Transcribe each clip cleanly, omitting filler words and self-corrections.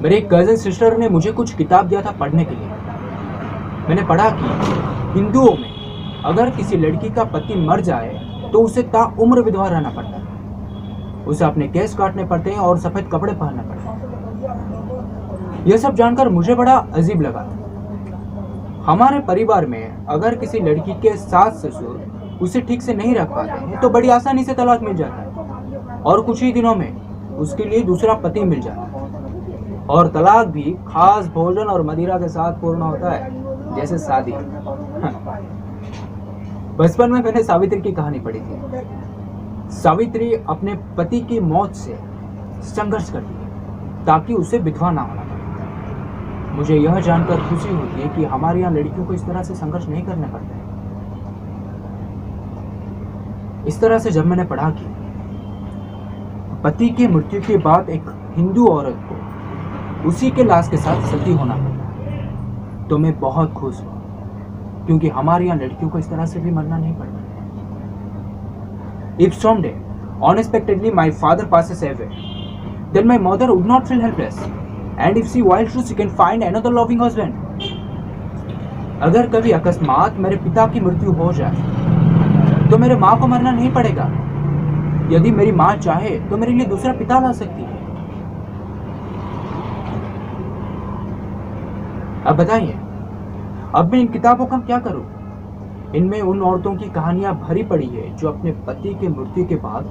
मेरी cousin sister ने मुझे कुछ किताब दिया था पढ़ने के लिए। मैंने पढ़ा कि हिंदुओं में अगर किसी लड़की का पति मर जाए तो उसे ताउम्र विधवा रहना पड़ता है, उसे अपने केस काटने पड़ते हैं और सफ़ेद कपड़े पहनने पड़ते हैं। यह सब जानकर मुझे बड़ा अजीब लगा। हमारे परिवार में अगर किसी लड़की के सास ससुर उसे ठीक से नहीं रख पाते हैं तो बड़ी आसानी से तलाक मिल जाता है और कुछ ही दिनों में उसके लिए दूसरा पति मिल जाता है। और तलाक भी खास भोजन और मदिरा के साथ पूर्ण होता है, जैसे शादी। बचपन में मैंने सावित्री की कहानी पढ़ी थी। सावित्री अपने पति की मौत से संघर्ष करती है ताकि उसे विधवा ना होना पड़े। मुझे यह जानकर खुशी होती है कि हमारे यहाँ लड़कियों को इस तरह से संघर्ष नहीं करने पड़ते हैं। इस तरह से जब मैंने पढ़ा कि पति की मृत्यु के बाद एक हिंदू औरत को उसी के लाश के साथ सती होना पड़ा तो मैं बहुत खुश हुआ, क्योंकि हमारे यहाँ लड़कियों को इस तरह से भी मरना नहीं पड़ता। If someday unexpectedly my father passes away, then my mother would not feel helpless, and if she wishes to, she can find another loving husband. अगर कभी अकस्मात मेरे पिता की मृत्यु हो जाए तो मेरे माँ को मरना नहीं पड़ेगा। यदि मेरी माँ चाहे तो मेरे लिए दूसरा पिता ला सकती है। अब बताइए, अब मैं इन किताबों का क्या करूं? इनमें उन औरतों की कहानियां भरी पड़ी है जो अपने पति के मृत्यु के बाद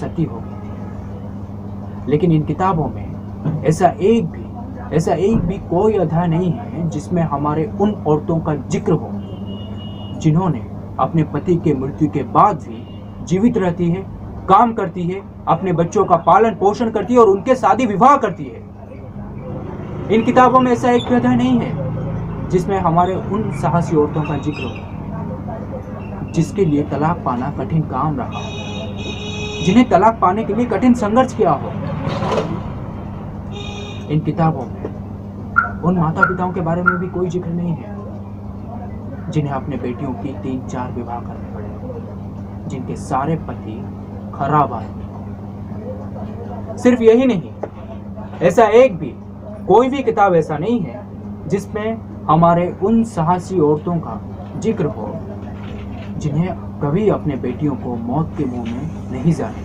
सती हो गई थी। लेकिन इन किताबों में ऐसा एक भी कोई अध्याय नहीं है जिसमें हमारे उन औरतों का जिक्र हो जिन्होंने अपने पति के मृत्यु के बाद भी जीवित रहती है, काम करती है, अपने बच्चों का पालन पोषण करती है और उनके शादी विवाह करती है। इन किताबों में ऐसा एक भी अध्याय नहीं है जिसमें हमारे उन साहसी औरतों का जिक्र हो जिसके लिए तलाक पाना कठिन काम रहा हो, जिन्हें तलाक पाने के लिए कठिन संघर्ष किया हो। इन किताबों में उन माता पिताओं के बारे में भी कोई जिक्र नहीं है जिन्हें अपने बेटियों की 3-4 विवाह करने पड़े, जिनके सारे पति खराब आदमी। सिर्फ यही नहीं, ऐसा कोई भी किताब ऐसा नहीं है जिसमें हमारे उन साहसी औरतों का जिक्र हो जिन्हें कभी अपने बेटियों को मौत के मुंह में नहीं जाने